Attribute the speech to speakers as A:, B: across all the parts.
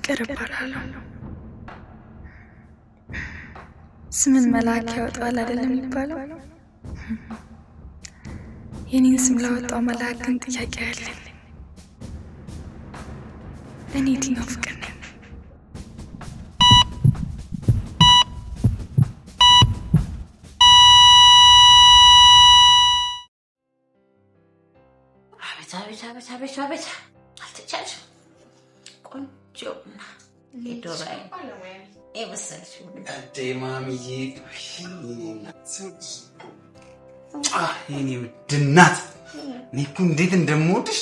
A: ፍቅር እባላለሁ። ስምን መልአክ ያወጣዋል አይደለም የሚባለው? የኔን ስም ላወጣው መልአክ ግን ጥያቄ አለኝ። እኔ የትኛው ፍቅር ነኝ?
B: አቤት አልተቻልሽም። ቆንጆና ዶራይ ኤበሰልሽ
C: አዴ ማሚዬ የኔ ውድናት እኔ እኮ እንዴት እንደምወድሽ።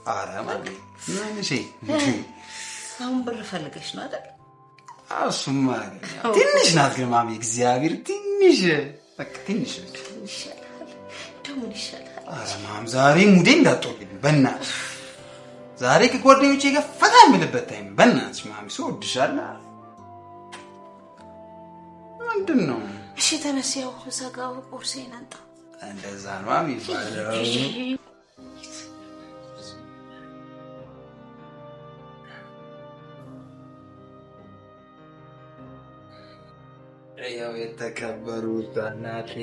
C: ኧረ ማሚ ምንሽ
B: አሁን ብር ፈልገሽ ነው አይደል?
C: እሱማ ትንሽ ናት ግን ማሚ፣ እግዚአብሔር ትንሽ በቃ ትንሽ ነች።
B: ይሻላል ደግሞ ይሻላል።
C: ኧረ ማም ዛሬ ሙዴ እንዳትወልኝ በእናትሽ። ዛሬ ከጓደኞቼ ጋር ፈታ የምልበት ታይም በእናትሽ ማሚ። ስወድሻለሁ። ምንድን ነው?
B: እሺ ተነስያው ዘጋው ቁርሴን አንጣ።
C: እንደዛ ነው ማሚ ባለው። ያው የተከበሩት እናቴ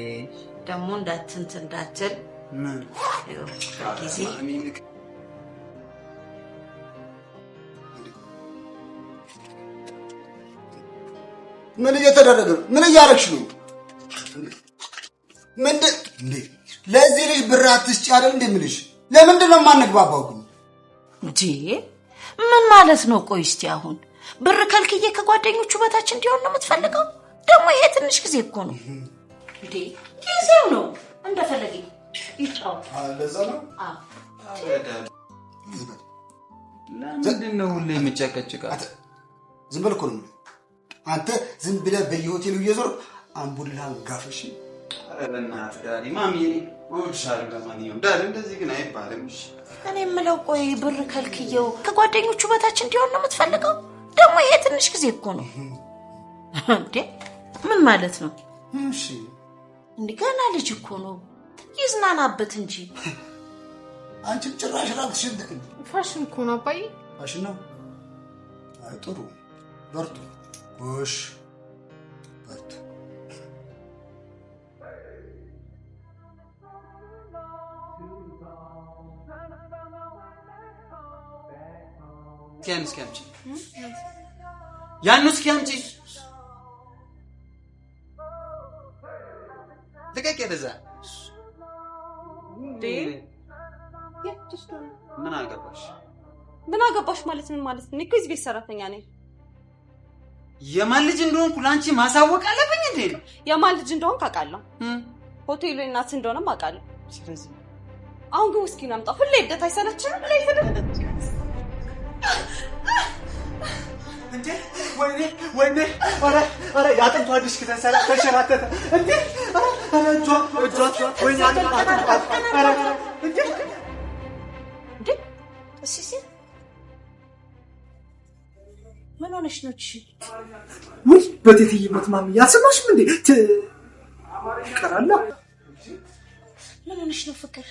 B: ደግሞ እንዳትል
C: ምን
B: ጊዜ
D: ምን እየተደረገ ነው? ምን እያረግሽ ነው? ምንድን እንዴ? ለዚህ ልጅ ብር አትስጪ አይደል እንደምልሽ? ለምንድን ነው የማንግባባው ግን?
B: እንዴ ምን ማለት ነው? ቆይ እስቲ አሁን ብር ከልክዬ ከጓደኞቹ በታች እንዲሆን ነው የምትፈልገው? ደግሞ ይሄ ትንሽ ጊዜ እኮ ነው እንዴ። ጊዜው ነው እንደፈለገ ይጫው።
D: ለዛ ነው
C: ለምንድን ነው ሁሌ የምጨቀጭቃት?
D: ዝም በል እኮ ነው አንተ። ዝም ብለህ በየሆቴሉ እየዞርክ አምቡላን ጋፈሽ።
C: ኧረ በእናትህ ዳኒ ማሚ እወድሻለሁ። ለማንኛውም ዳኒ እንደዚህ ግን አይባልም። እሺ
B: እኔ የምለው ቆይ ብር ከልክዬው ከጓደኞቹ በታች እንዲሆን ነው የምትፈልገው? ደግሞ ይሄ ትንሽ ጊዜ እኮ ነው እንዴ። ምን ማለት ነው?
D: እሺ
B: እንዴ ገና ልጅ እኮ ነው፣ ይዝናናበት እንጂ።
D: አንቺ ጭራሽ ራስሽን
A: ፋሽን እኮ ነው አባዬ።
D: ፋሽን ነው። አይ ጥሩ በርቱ። እሺ በርቱ።
C: እስኪ አምጪ ያንስ እስኪ አምጪ። ልቀቅ የደዛ
E: እንዴ
C: ምን አገባሽ
E: ማለት ምን ማለት ነው? እኮ እዚህ ቤት ሰራተኛ ነኝ።
C: የማን ልጅ እንደሆንኩ ላንቺ ማሳወቅ አለብኝ እንዴ?
E: የማን ልጅ እንደሆንክ አውቃለሁ። ሆቴሉ እናት እንደሆነም አውቃለሁ።
C: ስለዚህ
E: አሁን ግን ውስኪ ናምጣ። ሁሌ እብደት አይሰለችም?
C: እንዴ ወይኔ ኧረ ያጥንቷ ዲስክ ተንሸራተተ እንዴ! ኧረ እጇ ወይኔ ኧረ እንዴ
B: እሺ ምን ሆነሽ ነው? እሺ
F: ውይ በቴትዬበት ማሚ ያሰማሽም እንዴ? ቀራላ
B: ምን ሆነሽ ነው? ፍቅር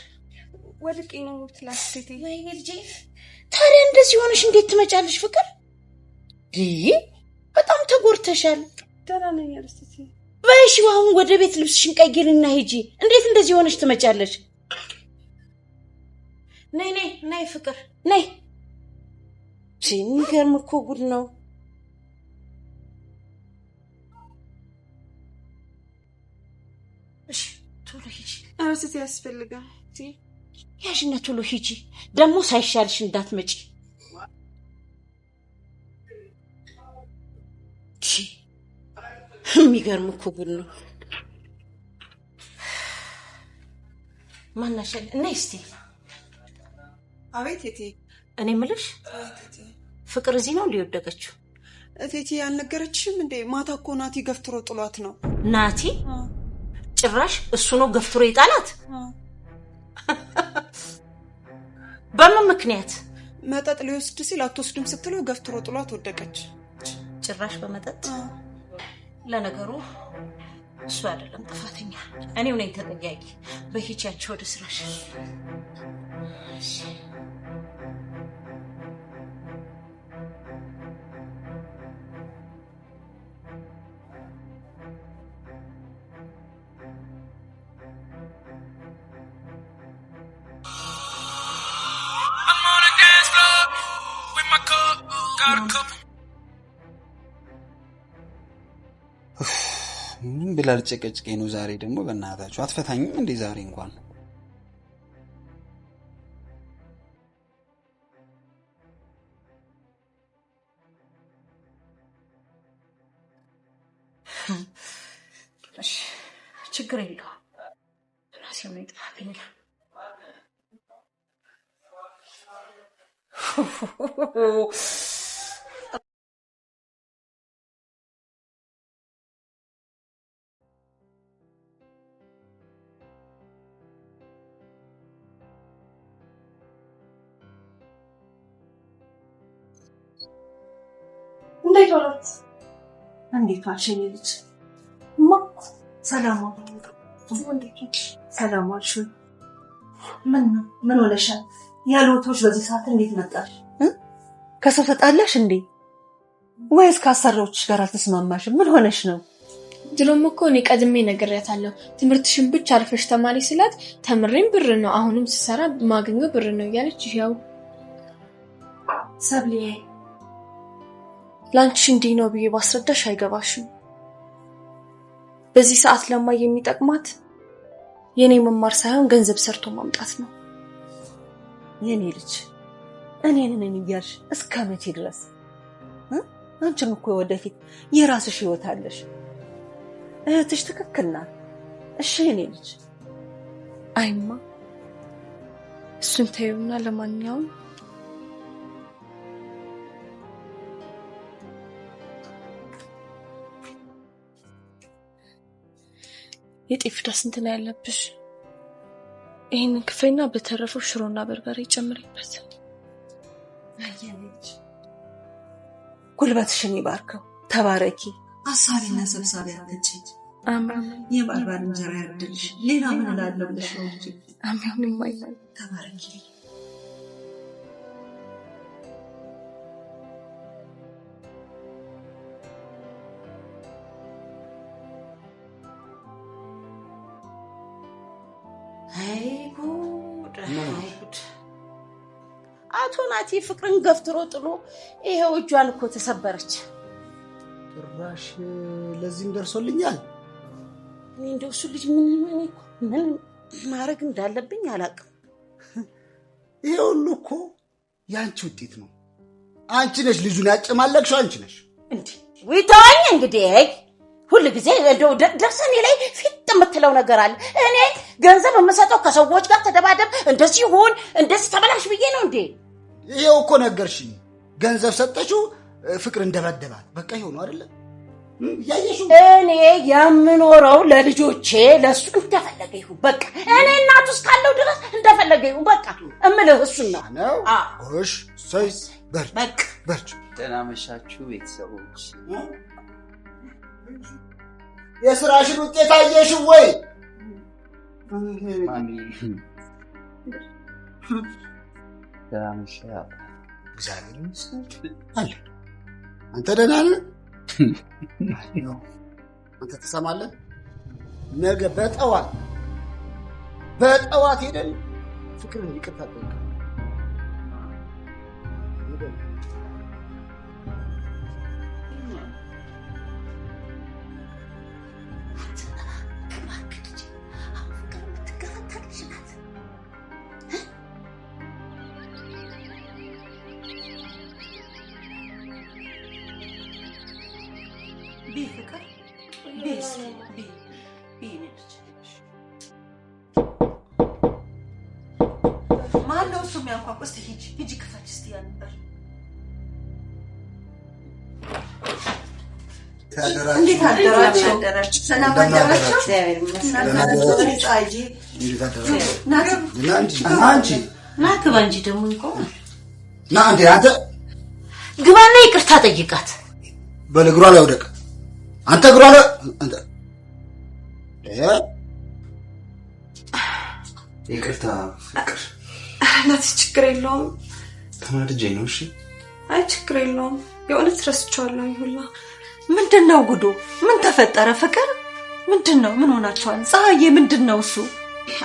E: ወድቄ ነው ትላስ ቴቴ።
B: ወይኔ ልጄ ታዲያ እንደዚህ ሆነሽ እንዴት ትመጫለሽ? ፍቅር በጣም ተጎድተሻል።
E: ደህና ነኝ አልስቲ።
B: በይሽ አሁን ወደ ቤት ልብስሽን ቀይሪና ሂጂ። እንዴት እንደዚህ ሆነሽ ትመጫለሽ? ነይ ፍቅር ነይ። የሚገርም እኮ ጉድ ነው። እሺ ቶሎ ሂጂ።
E: አርሲቲ ያስፈልጋል።
B: ያዥና ቶሎ ሂጂ። ደግሞ ሳይሻልሽ እንዳትመጪ። የሚገርም እኮ ጉድ ነው። ማናሸል ነይ እስቲ።
E: አቤት እቴ።
B: እኔ የምልሽ ፍቅር እዚህ ነው ሊወደቀችው?
E: እቴቴ ያልነገረችሽም እንዴ? ማታ እኮ ናቲ ገፍትሮ ጥሏት ነው።
B: ናቲ? ጭራሽ እሱ ነው ገፍትሮ የጣላት? በምን ምክንያት?
E: መጠጥ ሊወስድ ሲል አትወስድም ስትለው ገፍትሮ ጥሏት ወደቀች።
B: ጭራሽ በመጠጥ? ለነገሩ እሱ አይደለም ጥፋተኛ፣ እኔው ነኝ ተጠያቂ። በሂቻቸው ወደ ስራሽ።
C: ምን ብላል ጨቀጭቀኝ ነው ዛሬ ደግሞ በእናታችሁ አትፈታኝም እንዴ ዛሬ እንኳን
B: ችግር የለውም ራሴው ነው ይጥፋብኝ
G: እንዴት ዋልክ? እንዴት ዋልሽኝ ልጅ? ሰላም ዋልሽ? ምን ሆነሻል? ያሉቶች በዚህ ሰዓት እንዴት መጣሽ? ከሰው ተጣላሽ እንዴ? ወይስ ከአሰሪዎችሽ ጋር አልተስማማሽም? ምን ሆነሽ ነው?
A: ድሮም እኮ እኔ ቀድሜ ነግሬያታለሁ። ትምህርትሽን ብቻ አርፈሽ ተማሪ ስላት ተምሬም ብር ነው አሁንም ስሰራ ማግኘው ብር ነው እያለች ይኸው።
G: ሰብሊዬ
A: ላንቺ እንዲህ ነው ብዬ ባስረዳሽ አይገባሽም። በዚህ ሰዓት ለማይ የሚጠቅማት የኔ መማር ሳይሆን ገንዘብ ሰርቶ ማምጣት ነው።
G: የኔ ልጅ እኔን እያልሽ እስከ መቼ ድረስ? አንቺም እኮ ወደፊት የራስሽ ህይወት አለሽ። እህትሽ ትክክል ናት። እሺ የኔ ልጅ።
A: አይማ እሱን ተይውና ለማንኛውም የጤፍ ዕዳ ስንት ነው ያለብሽ? ይሄንን ክፈይና በተረፈው ሽሮና በርበሬ ጨምሪበት።
G: አየነች ጉልበትሽን ይባርከው። ተባረኪ። አሳሪና ሰብሳቢ አትጭኝ።
A: አሜን።
G: የባርባር እንጀራ ያድልሽ። ሌላ ምን እላለሁ ብለሽ ነው እንጂ።
A: አሜን ማይ
G: ተባረኪ።
B: አይጉድ አቶ ናቲ ፍቅርን ገፍትሮ ጥሎ ይሄው እጇን እኮ ተሰበረች።
D: ጭራሽ ለዚህም ደርሶልኛል።
B: እኔ እንደው እሱ ልጅ ምን ማድረግ እንዳለብኝ አላውቅም።
D: ይሄ ሁሉ እኮ ያንቺ ውጤት ነው። አንቺ ነሽ ልጁን ያጨማለቅሽው አንቺ ነሽ
B: እንዴ? ወይታኝ እንግዲህ ሁሉ ጊዜ እንደው ደርሰኔ ላይ ፊት የምትለው ነገር አለ። እኔ ገንዘብ የምሰጠው ከሰዎች ጋር ተደባደብ እንደዚህ ሆን እንደዚህ ተበላሽ ብዬ ነው እንዴ?
D: ይሄው እኮ ነገርሽኝ። ገንዘብ ሰጠችው ፍቅር እንደበደባት በቃ ይሄው ነው አይደል? ያየሽው
B: እኔ የምኖረው ለልጆቼ ለሱ እንደፈለገ ይሁን በቃ። እኔ እናቱ እስካለው ድረስ እንደፈለገ ይሁን በቃ። እምልህ እሱን ነው።
D: ጎሽ ሰይስ በርች
C: ደህና መሻችሁ ቤተሰቦች።
D: የሥራሽን ውጤት አየሽው ወይ?
C: ማሚ ደህና መሻ
D: እግዚአብሔር ይመስገን አለ። አንተ ደህና ነህ? አንተ ተሰማለህ? ነገ በጠዋት ሄደን ፍቅርን ይቅርታ ጠይቀን
G: ሂጂ ክፈች እስቲ ያንበር። እንዴት አደራችሁ? ሰላም አደራችሁ? እግዚአብሔር ይመስገን።
B: ና ግባ እንጂ ደግሞ እንኳን
D: ና እንዴ አንተ
B: ግባና ይቅርታ ጠይቃት።
D: በእግሯ ላይ ወደቀ። አንተ እግሯ ላይ አንተ
C: ይቅርታ ፍቅር
A: ናት። ችግር የለውም።
C: ተናድጄ ነው። እሺ
A: አይ ችግር የለውም። የእውነት ረስቼዋለሁ። ይሁላ
G: ምንድነው ጉዱ? ምን ተፈጠረ? ፍቅር ምንድነው? ምን ሆናችኋል? ፀሐዬ ምንድነው እሱ?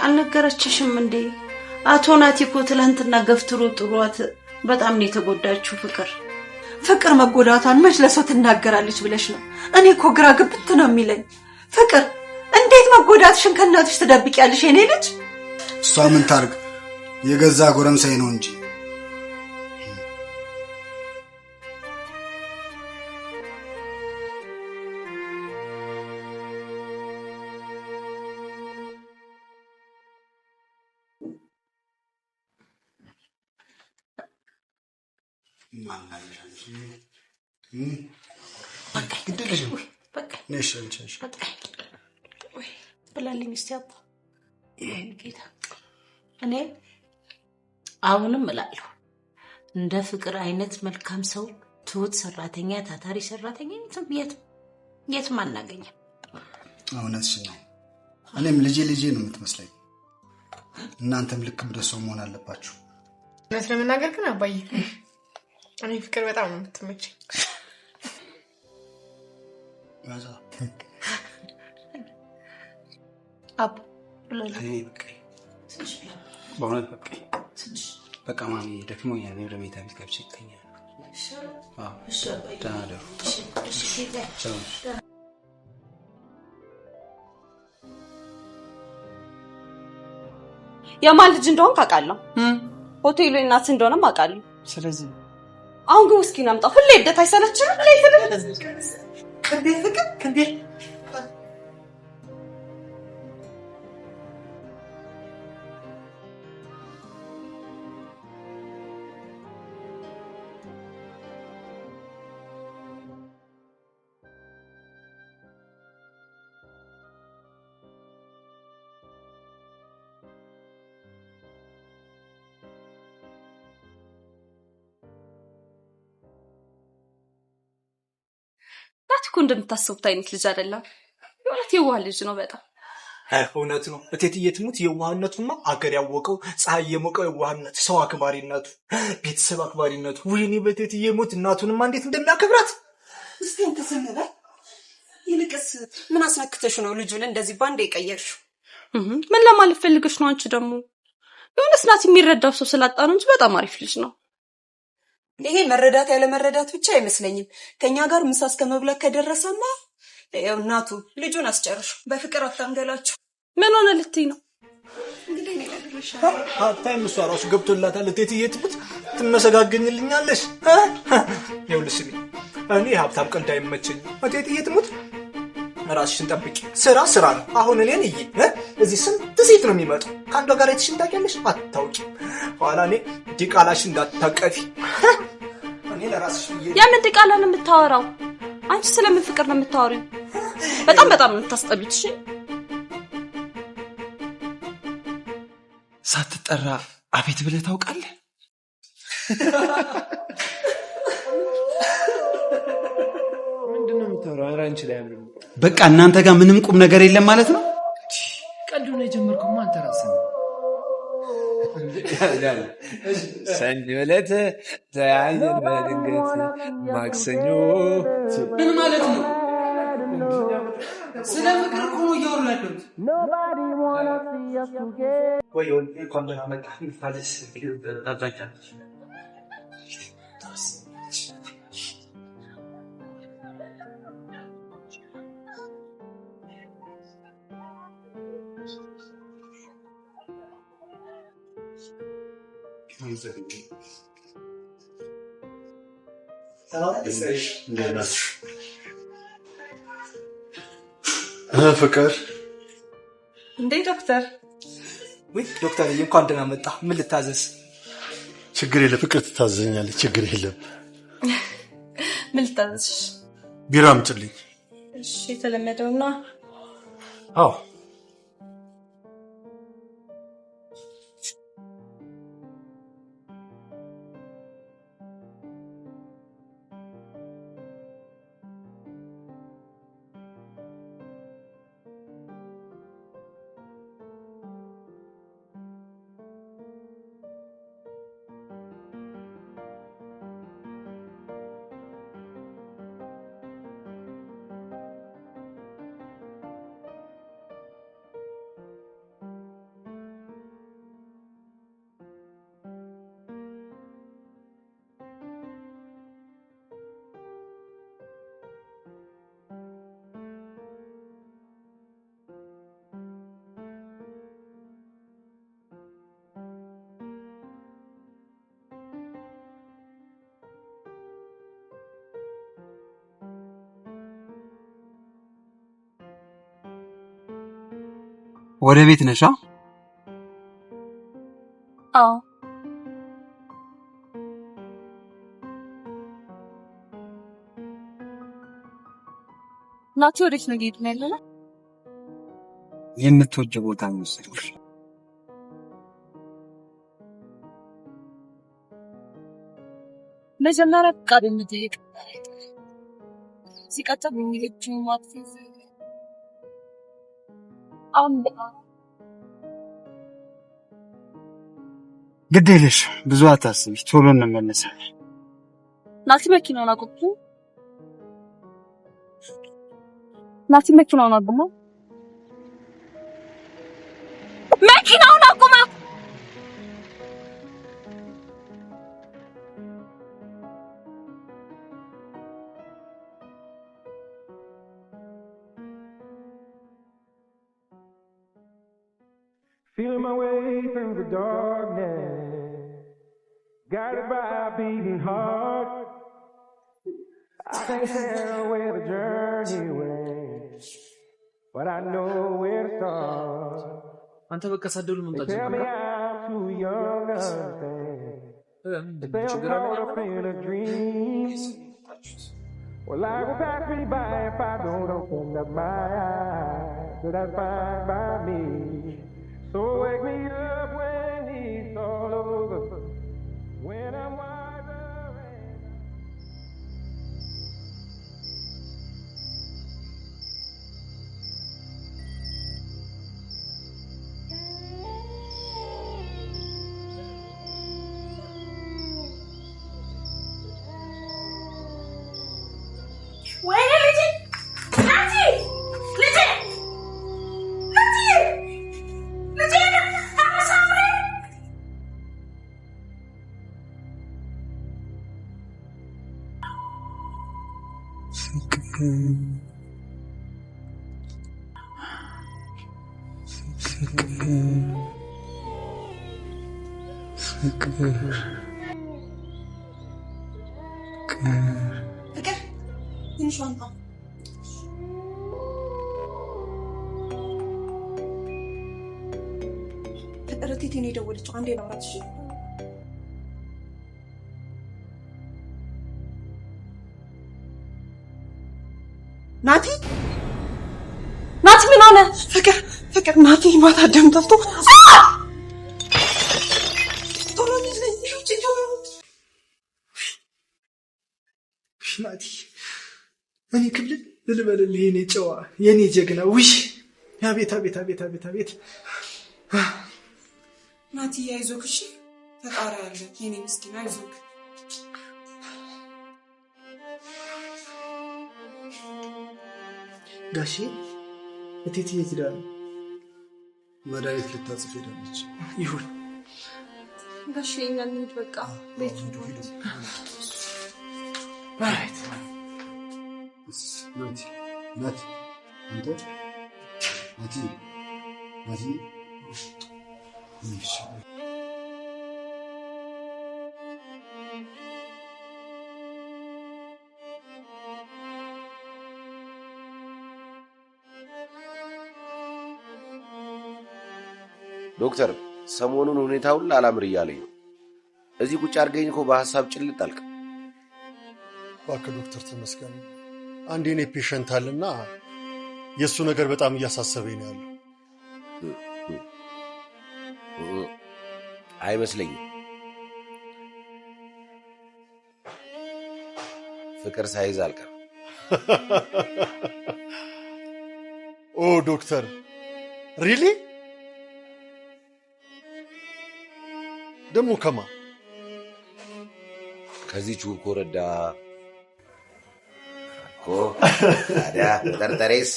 B: አልነገረችሽም እንዴ? አቶ ናቲ እኮ ትላንትና ገፍትሮ ጥሏት በጣም ነው የተጎዳችው ፍቅር።
G: ፍቅር መጎዳቷን መች ለሰው ትናገራለች ብለሽ ነው? እኔ እኮ ግራ ግብት ነው የሚለኝ። ፍቅር እንዴት መጎዳትሽን ከእናትሽ ትደብቂያለሽ የኔ ልጅ?
D: እሷ ምን ታርግ? የገዛ ጎረምሳዬ ነው እንጂ።
B: ብላለኝ እስቲ አባ ጌታ እኔ አሁንም እላለሁ እንደ ፍቅር አይነት መልካም ሰው ትሁት ሰራተኛ ታታሪ ሰራተኛ የትም አናገኝም።
D: እውነትሽ ነው። እኔም ልጄ ነው የምትመስለኝ። እናንተም ልክ እንደሰው መሆን አለባችሁ።
A: እውነት ለመናገር ግን አባዬ እኔ ፍቅር በጣም ነው የምትመቸኝ።
B: አባ ብላለኝ
C: በእውነት በቃ ማሚ ደክሞኛል። ወደ መኝታ ቤት ገብቼ እተኛለሁ። ደህና እደሩ።
E: የማን ልጅ እንደሆን ካቃለሁ ሆቴሉ እናት እንደሆነም አውቃለሁ።
C: ስለዚህ
E: አሁን ግን ውስኪ ናምጣ። ሁሌ እደት አይሰለችም?
F: ክንዴ
E: ናትኮ እንደምታስቡት አይነት ልጅ አይደለም። የእውነት የዋህ ልጅ ነው በጣም።
F: እውነት ነው እቴትዬ ትሙት። የዋህነቱማ አገር ያወቀው ፀሐይ የሞቀው የዋህነት፣ ሰው አክባሪነቱ፣ ቤተሰብ አክባሪነቱ። ወይኔ በቴትዬ ሞት እናቱንማ እንዴት እንደሚያከብራት።
E: እስቲ አንተ ዝም በል። ይልቅስ ምን አስነክተሽ ነው ልጁን እንደዚህ ባንዴ የቀየርሽው? ምን ለማለት ፈልገሽ ነው? አንቺ ደግሞ የእውነት ናት የሚረዳው ሰው ስላጣ ነው እንጂ በጣም አሪፍ ልጅ ነው። ይሄ መረዳት ያለ መረዳት ብቻ አይመስለኝም። ከኛ ጋር ምሳ እስከ መብላት ከደረሰማ ያው እናቱ ልጁን አስጨርሹ። በፍቅር አታንገላችሁ። ምን ሆነ ልትይ ነው? እንግዲህ እኔ ነግሬሻለሁ።
F: ታይም እሷ ራሱ ገብቶላታል። እቴትዬ ትሙት ትመሰጋገኝልኛለሽ። ይኸውልሽ እኔ ሀብታም ቀልድ አይመቸኝም። እቴትዬ ትሙት ራስሽን ጠብቂ። ስራ ነው። አሁን እኔን እዚህ ስንት ሴት ነው የሚመጣው? ከአንዷ ጋር አይተሽን ታውቂያለሽ? አታውቂም። ኋላ እኔ ዲቃላሽ እንዳታቀፊ። እኔ ለራስሽ
E: የምን ዲቃላ ነው የምታወራው? አንቺ ስለምን ፍቅር ነው የምታወሪው? በጣም ነው የምታስጠሉት። እሺ
C: ሳትጠራ አቤት ብለህ ታውቃለህ?
F: ምንድነው የምታወራው? ኧረ አንቺ ላይ አምር።
C: በቃ እናንተ ጋር ምንም ቁም ነገር የለም ማለት ነው?
F: ቀልዱን የጀመርከው አንተ ራስህ ነው።
H: ሰኞ ዕለት ተያየን በድንገት ማክሰኞ።
C: ምን ማለት ነው? ስለ ፍቅር እኮ ነው እያወሩ ያሉት።
F: ወይ ኮንደና መጣ ታዲስ ታዛኛ
H: ፍቅር
E: እንዴ ዶክተር?
F: ወይ ዶክተር እንኳን ደህና መጣ። ምን ልታዘዝ?
H: ችግር የለም ፍቅር ትታዘኛለች። ችግር የለም።
E: ምን ልታዘዝሽ?
H: ቢራ አምጪልኝ።
E: እሺ የተለመደውና
H: አዎ
C: ወደ ቤት ነሻ?
E: አዎ። ናቲ ወዴት ነው እየሄድን ያለነው?
C: የምትወጂው ቦታ ነው መሰለኝ።
E: መጀመሪያ ፍቃድ እንጠይቅ። ሲቀጥል የሚልችን ማጥፋት
C: ግድ የለሽ ብዙ አታስቢ፣ ቶሎ እንመለሳለን።
E: ናቲ መኪናውን አቁሙ። ናቲ መኪናውን አቁሙ። መኪናውን አቁሙ።
I: Feeling my way through the darkness, guided by a beating heart. I can't tell where the journey went, but I know where to start.
F: አንተ በቃ ሳደሉ መምጣት
I: Tell me I'm too young to understand. They say I'm caught up in a dream. Well, life will pass me by if I don't open up my eyes. So that's fine by me. So wake me up when it's all over, when I'm wiser and
B: ወይኔ ልጄ ናቲ ልጄ ናቲ ልጄ አሳውሬ
E: ረቲቴን የደወለችው አንዴ ነው አራት ሺህ ናቲ ምን ሆነ? ፍቅር ናቲ ማታ ደም ጠፍቶ ቶሎ ልጅ
F: ናቲ እኔ ክልል ልልበልልህ የኔ ጨዋ የኔ ጀግና ውይ አቤት አቤት አቤት አቤት አቤት
E: ናቲ አይዞክ እሺ ፈጣሪ አለ የኔ ምስኪን አይዞክ
F: ጋሼ እቴት የት ሄዳ ነው?
H: መድኃኒት ልታጽፍ ሄዳለች።
F: ይሁን
E: ጋሼ እኛ እንሂድ በቃ ቤት ሄዱ
F: ማለት
H: ናቲ አንተ ናቲ
J: ዶክተር ሰሞኑን ሁኔታውን አላምር እያለኝ ነው። እዚህ ቁጭ አድርገኝ እኮ በሐሳብ ጭልጥ አልክ።
H: እባክህ ዶክተር ተመስገን አንድ የኔ ፔሸንት አለና የእሱ ነገር በጣም እያሳሰበኝ ነው ያለው።
J: አይመስለኝም። ፍቅር ሳይዝ አልቀር።
H: ኦ ዶክተር ሪሊ ደሞ ከማ
J: ከዚህ ቹኮ ረዳ ኮ ታዲያ ተርተሬስ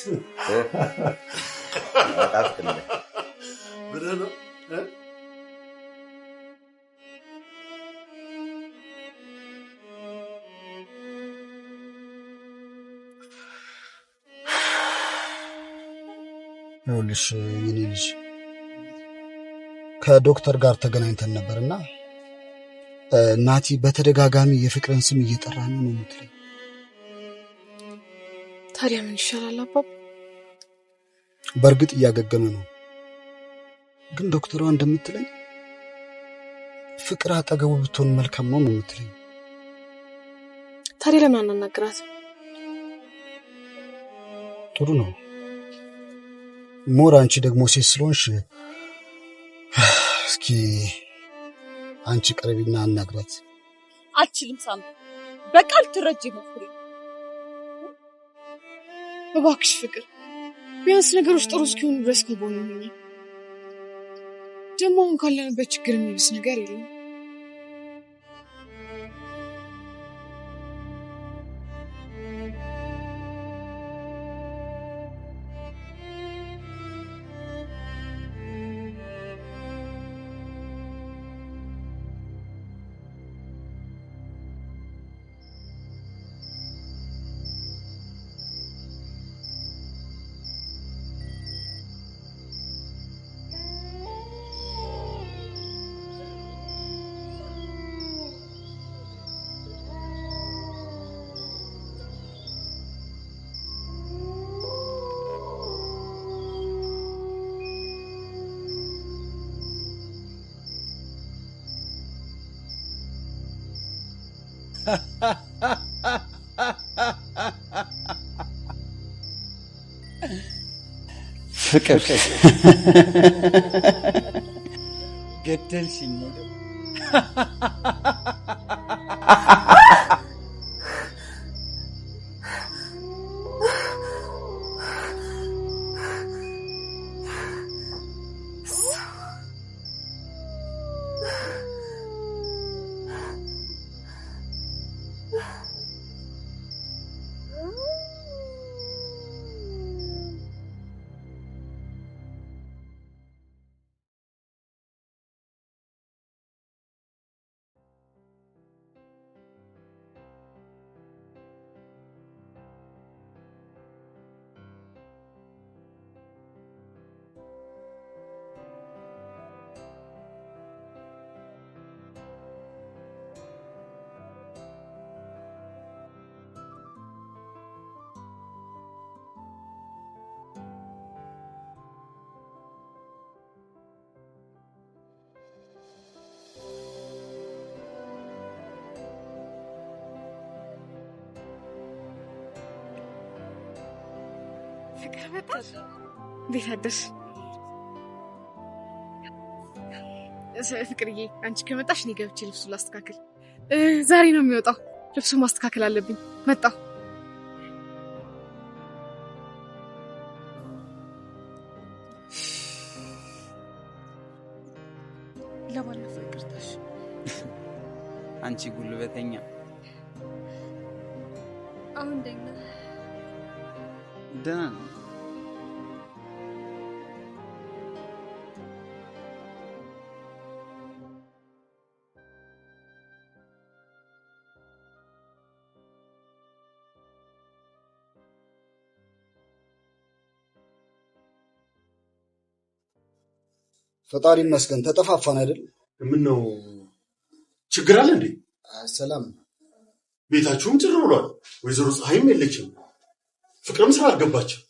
J: አጣፍጥለ
H: ብረና
D: ይኸውልሽ የኔ ልጅ ከዶክተር ጋር ተገናኝተን ነበርና ናቲ በተደጋጋሚ የፍቅርን ስም እየጠራ ነው የምትለኝ።
A: ታዲያ ምን ይሻላል አባባ?
D: በእርግጥ እያገገመ ነው፣ ግን ዶክተሯ እንደምትለኝ ፍቅር አጠገቡ ብትሆን መልካም ነው የምትለኝ።
A: ታዲያ ለምን አናናግራት?
D: ጥሩ ነው። ሞር አንቺ ደግሞ ሴት ስለሆንሽ እስኪ አንቺ ቀርቢና አናግራት።
E: አልችልም ሳም፣ በቃ ልትረጂ ሞክሪ።
A: እባክሽ ፍቅር፣ ቢያንስ ነገሮች ጥሩ እስኪሆኑ ድረስ ከጎኑ ሁኚ። ደግሞ አሁን ካለንበት ችግር የሚብስ ነገር የለም።
C: ፍቅር ገደልሽኝ። ፍቅር መጣሽ? እንዴት አደርሽ? ፍቅርዬ አንቺ ከመጣሽ እኔ ገብቼ ልብሱ ላስተካክል። ዛሬ ነው የሚወጣው። ልብሱ ማስተካከል አለብኝ። መጣሁ። ለባለፈው ይቅርታሽ። አንቺ ጉልበተኛ።
A: አሁን ደህና
C: ደህና ነው።
D: ፈጣሪ ይመስገን ተጠፋፋን አይደል?
H: ምን ነው ችግር አለ እንዴ?
D: ሰላም።
H: ቤታችሁም ጭር ብሏል። ወይዘሮ ፀሐይም የለችም። ፍቅርም ስራ አልገባችም።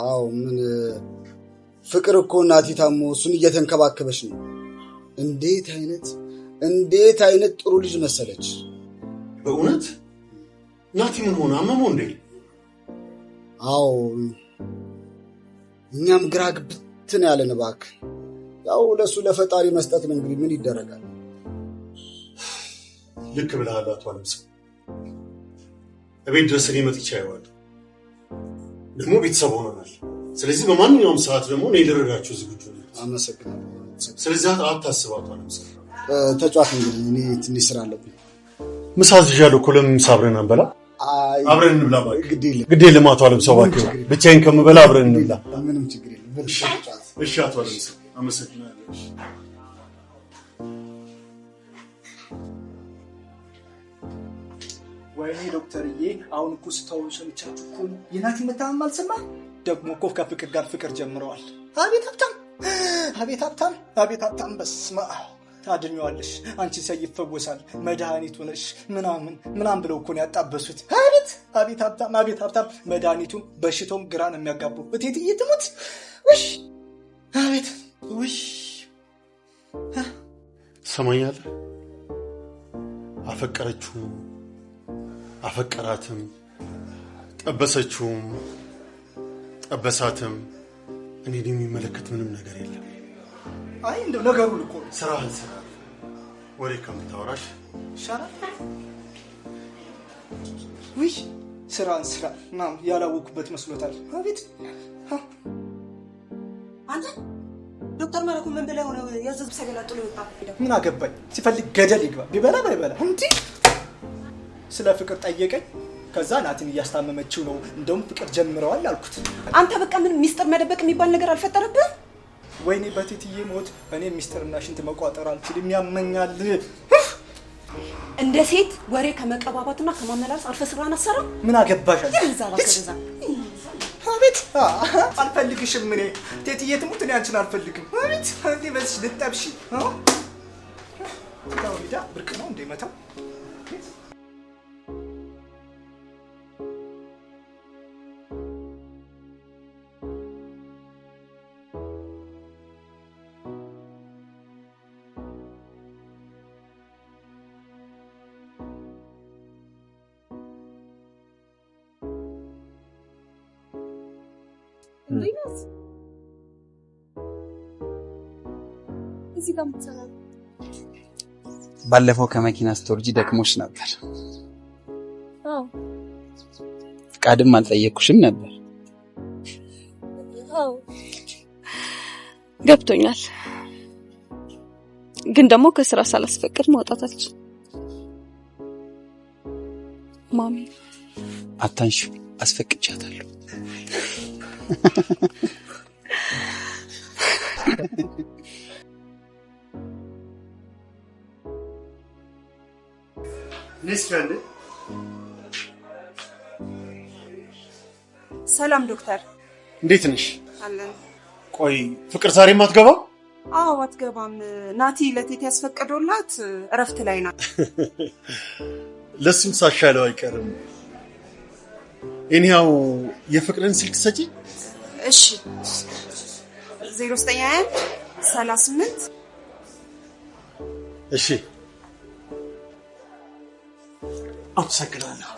D: አዎ ምን ፍቅር እኮ እናቴ ታሞ እሱን እየተንከባከበች ነው። እንዴት አይነት ጥሩ ልጅ መሰለች።
H: በእውነት ናቲ ምን ሆነ? አመመው እንዴ?
D: አዎ እኛም ግራ ግብትን ያለን እባክህ። ያው ለሱ ለፈጣሪ መስጠት ነው እንግዲህ ምን ይደረጋል።
H: ልክ ብለሃል አቶ አለምሰው። እቤት ድረስ እኔ መጥቼ አየዋለሁ። ደግሞ ቤተሰብ ሆነናል። ስለዚህ በማንኛውም ሰዓት ደግሞ እኔ ልረዳችሁ ዝግጁ ነኝ።
D: አመሰግናለሁ።
H: ስለዚህ አታስብ አቶ አለምሰው።
D: ተጫዋት እንግዲህ እኔ ትንሽ ስራ አለብኝ።
H: ምሳ አዝዣለሁ እኮ ለምን ምሳ አብረን አንበላ? አብረን እንብላ እባክህ። ግድ የለም አቶ አለምሰው እባክህ። ብቻዬን ከምበላ አብረን እንብላ።
D: ምንም ችግር የለም።
H: እሺ አቶ አለምሰው አመሰግናለሁ።
F: ወይኔ ዶክተርዬ፣ አሁን እኮ ስታወሩ ሰምቻችሁ እኮ ነው። የናቲ መታመም አልሰማህ? ደግሞ እኮ ከፍቅር ጋር ፍቅር ጀምረዋል። አቤት ሀብታም፣ አቤት ሀብታም፣ አቤት ሀብታም። በስመ አብ ታድኛዋለሽ። አንቺ ሲያይ ይፈወሳል መድኃኒቱ ነሽ ምናምን ብለው እኮ ነው ያጣበሱት። አቤት ሀብታም፣ አቤት ሀብታም። መድኃኒቱም በሽቶም ግራ ነው የሚያጋቡ። እቴትዬ ትሙት። እሺ
D: አቤት ውይ
H: ትሰማኛለህ? አፈቀረችውም አፈቀራትም ጠበሰችውም ጠበሳትም እኔን የሚመለከት ምንም ነገር የለም።
D: አይ እንደው ነገሩን እኮ
H: ስራህን ስራ፣ ወሬ ከምታወራሽ
D: ይሻላል። ውይ ስራን ስራ ምናምን ያላወኩበት መስሎታል። አቤት
E: አንተ ዶክተር መረኩ ምን ብለው ነው ያዘዙ ሰገላጥሎ ይወጣ?
D: ምን አገባኝ? ሲፈልግ ገደል ይግባ፣ ቢበላ ባይበላ እንዴ። ስለ ፍቅር ጠየቀኝ። ከዛ ናቲን እያስታመመችው ነው፣ እንደውም ፍቅር ጀምረዋል አልኩት።
E: አንተ በቃ ምን ሚስጥር መደበቅ የሚባል ነገር አልፈጠረብህ?
D: ወይኔ በቴትዬ ሞት እኔ ሚስጥርና ሽንት መቋጠር አልችልም፣ ያመኛል።
E: እንደ ሴት ወሬ ከመቀባባትና ከማመላለስ አልፈ ስራን አሰራ።
D: ምን አገባሽ?
E: ይዛባከዛ
D: አቤት አልፈልግሽም። እኔ ቴትዬ ትሙት እኔ አንቺን አልፈልግም። አቤት እንዴ በዚህ ልጠብሽ ታው ሊዳ ብርቅ ነው እንዴ መታው?
A: እንዴት እዚህ ጋር ምትሰራው?
C: ባለፈው ከመኪና ስትወርጂ ደክሞሽ ነበር።
A: አዎ።
C: ፍቃድም አልጠየቅኩሽም ነበር።
E: አዎ ገብቶኛል፣ ግን ደግሞ ከስራ ሳላስፈቅድ ማውጣት አልችልም። ማሚ
C: አታንሺ፣ አስፈቅጃታለሁ።
E: ሰላም ዶክተር፣
H: እንዴት ነሽ?
E: አለን።
H: ቆይ ፍቅር ዛሬም አትገባም?
E: አዎ አትገባም። ናቲ ለቴት ያስፈቀደውላት እረፍት ላይ ናት።
H: ለሱም ሳሻለው አይቀርም። እኔው የፍቅርን ስልክ ሰጪ።
E: እሺ 0921 38
H: እሺ አመሰግናለሁ።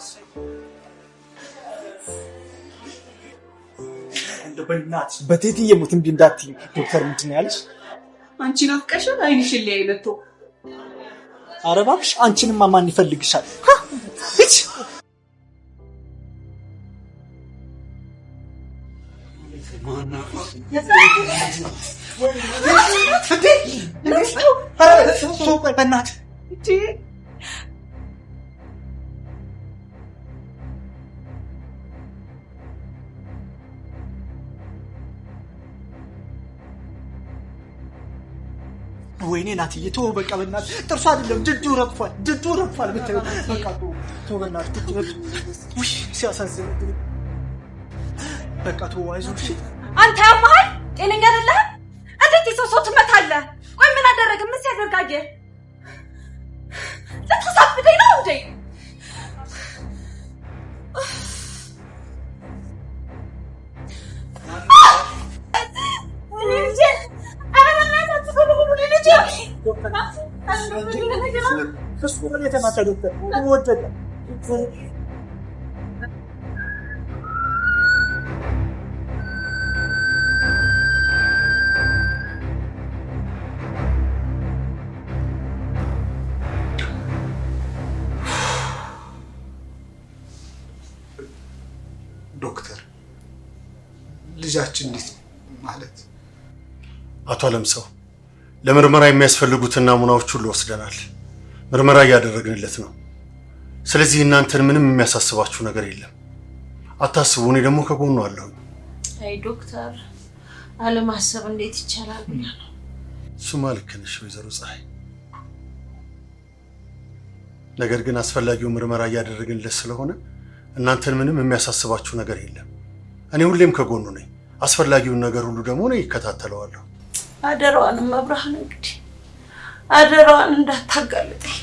F: በእናትሽ በቴትዬ ሙት እምቢ እንዳትዪ። ዶክተር ምንድን ነው ያለሽ?
E: አንቺን አፍቀሻል፣ አይንሽን ላይ አይነቶ።
F: ኧረ እባክሽ አንቺንማ ማን ይፈልግሻል? ወይኔ ናትዬ ተው በቃ በእናትህ። ጥርሱ አይደለም ድዱ ረግፏል፣ ድዱ ረግፏል። ብታይ በቃ ተው በእናትህ። ውይ ሲያሳዝን። በቃ ተው አይዞሽ።
E: አንተ ያማሃል፣ ጤነኛ አይደለህ። እንዴት ሰው ትመታለህ? ቆይ ምን አደረገ? ምን ሲያደርጋየ? ልትሳብደኝ ነው እንዴ?
D: ዶክተር ልጃችን እንዴት ማለት?
H: አቶ አለምሰው ለምርመራ የሚያስፈልጉትን ናሙናዎች ሁሉ ወስደናል። ምርመራ እያደረግንለት ነው። ስለዚህ እናንተን ምንም የሚያሳስባችሁ ነገር የለም። አታስቡ፣ እኔ ደግሞ ከጎኑ አለሁ።
B: አይ ዶክተር አለማሰብ እንዴት ይቻላል ብላ ነው።
H: እሱማ ልክ ነሽ ወይዘሮ ፀሐይ። ነገር ግን አስፈላጊው ምርመራ እያደረግንለት ስለሆነ እናንተን ምንም የሚያሳስባችሁ ነገር የለም። እኔ ሁሌም ከጎኑ ነኝ። አስፈላጊውን ነገር ሁሉ ደግሞ እኔ እከታተለዋለሁ።
B: አደራዋን መብራህን እንግዲህ አደራዋን እንዳታጋልጠኝ።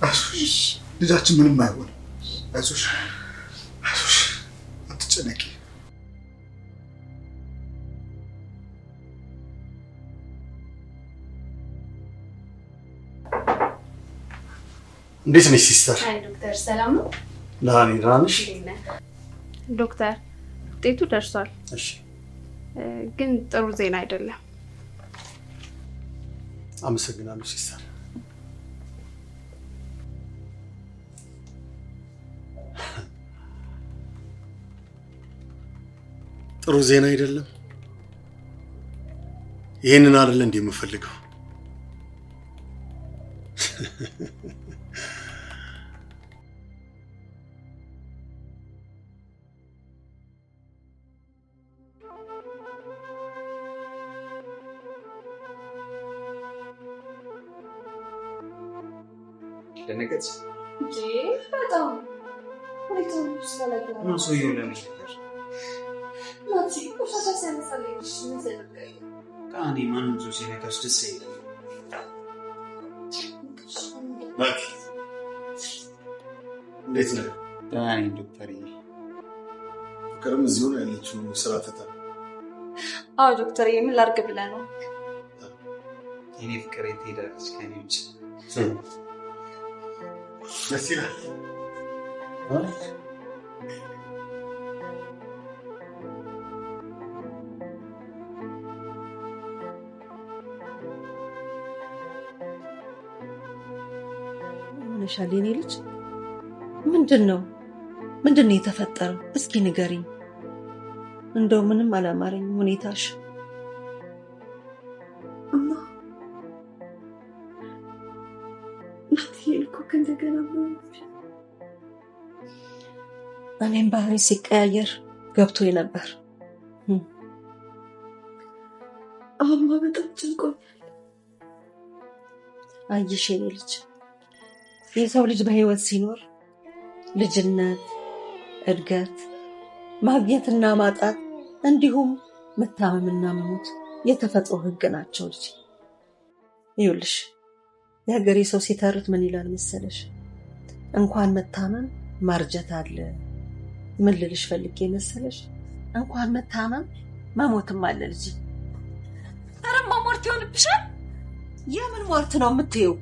D: አይዞሽ ልጃችን ምንም አይሆንም። አይዞሽ አይዞሽ፣ አትጨነቂ።
H: እንዴት ነሽ ሲስተር?
A: አይ ዶክተር ሰላም ነው?
H: ደህና ነሽ?
E: ዶክተር ውጤቱ ደርሷል።
H: እሺ
E: ግን ጥሩ ዜና አይደለም።
H: አመሰግናለሁ ሲስተር። ጥሩ ዜና አይደለም? ይሄንን አይደል እንዴ የምፈልገው?
C: ደነገጥ
A: በጣም ሁኔታው ስለላይላ
C: ነው ሰውየው ለምን
A: ናቲ ቆሻሻ ሲያነሳልሽ ምን ዘለቀኝ
C: ቃኔ ማንም ሰው ሲነካሽ ደስ አይልም።
H: ማኪ እንዴት ነህ?
C: ደህና ነኝ ዶክተር።
H: ፍቅርም እዚሁ ነው ያለችው ስራ ትታ?
E: አዎ ዶክተር፣ ምን ላድርግ ብለህ ነው?
C: የኔ ፍቅር የት ሄዳለች ከኔ ውጭ?
H: ደስ ይላል።
G: ሆነሻል የኔ ልጅ? ምንድነው የተፈጠረው? እስኪ ንገሪኝ። እንደው ምንም አላማረኝም ሁኔታሽ።
A: እማ ናቲ እኮ ከእንደገና
G: እኔም ባህሪ ሲቀያየር ገብቶኝ ነበር።
A: አማ በጣም ጭንቆኛል።
G: አየሽ የኔ ልጅ፣ የሰው ልጅ በህይወት ሲኖር ልጅነት፣ እድገት፣ ማግኘትና ማጣት እንዲሁም መታመምና መሞት የተፈጥሮ ህግ ናቸው። ልጅ ይኸውልሽ የሀገሬ ሰው ሲተርት ምን ይላል መሰለሽ? እንኳን መታመም ማርጀት አለ። ምን ልልሽ ፈልጌ መሰለሽ? እንኳን መታመም መሞትም አለ ልጅ።
E: አረማ ሞርት ይሆንብሻል።
G: የምን ሞርት ነው የምትይው?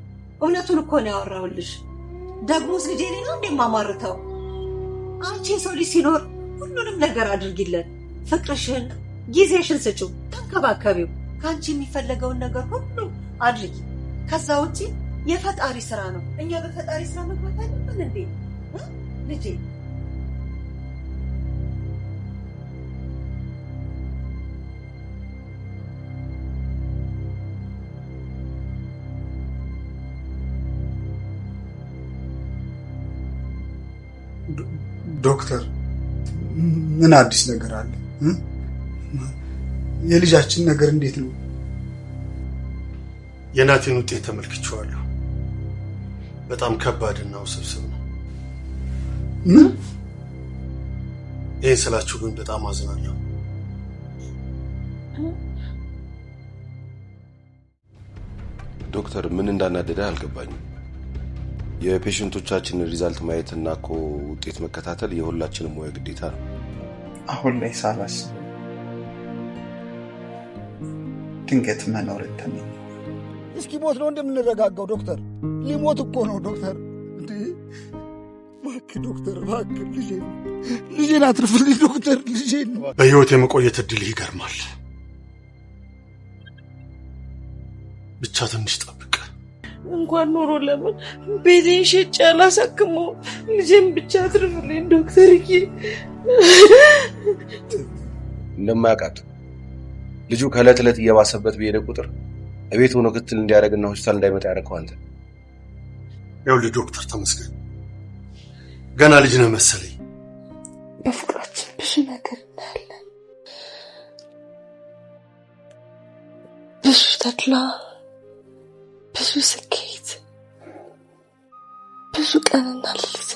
G: እውነቱን እኮ ነው ያወራሁልሽ። ደግሞስ ልጄ እኔ ነው እንደማማርተው? አንቺ የሰው ልጅ ሲኖር ሁሉንም ነገር አድርጊለት። ፍቅርሽን፣ ጊዜሽን ስጪው፣ ተንከባከቢው። ከአንቺ የሚፈለገውን ነገር ሁሉ አድርጊ። ከዛ ውጪ የፈጣሪ ስራ ነው። እኛ በፈጣሪ ስራ መግባት አይደለም እንዴ ልጄ?
C: ዶክተር ምን አዲስ ነገር አለ? የልጃችን ነገር እንዴት ነው?
H: የናቴን ውጤት ተመልክቼዋለሁ። በጣም ከባድና ውስብስብ ነው።
C: ምን?
H: ይህን ስላችሁ ግን በጣም አዝናለሁ።
J: ዶክተር ምን እንዳናደደ አልገባኝም። የፔሽንቶቻችን ሪዛልት ማየትና እኮ ውጤት መከታተል የሁላችንም ሙያ ግዴታ ነው።
C: አሁን ላይ ሳላስ ድንገት መኖር ተመኝ።
K: እስኪ ሞት ነው እንደምንረጋጋው ዶክተር? ሊሞት እኮ ነው ዶክተር። እንዴ እባክህ ዶክተር እባክህ ልጄን አትርፍልኝ ዶክተር። ልጄን
H: በህይወት የመቆየት እድልህ ይገርማል። ብቻ ትንሽ ጠብቅ።
G: እንኳን ኖሮ ለምን ቤቴን ሸጬ አላሳክመው? ልጄን ብቻ አትርፍልኝ ዶክተርዬ።
J: እንደማያውቃት ልጁ ከዕለት ዕለት እየባሰበት በሄደ ቁጥር እቤት ሆኖ ክትል እንዲያደርግና ሆስፒታል እንዳይመጣ ያደረገው አንተ።
H: ይኸውልህ ዶክተር ተመስገን፣ ገና ልጅ ነህ መሰለኝ።
A: በፍቅራችን ብዙ ነገር እናያለን። ብዙ ተድላ፣ ብዙ ስኬት፣ ብዙ ቀንና ሌሊት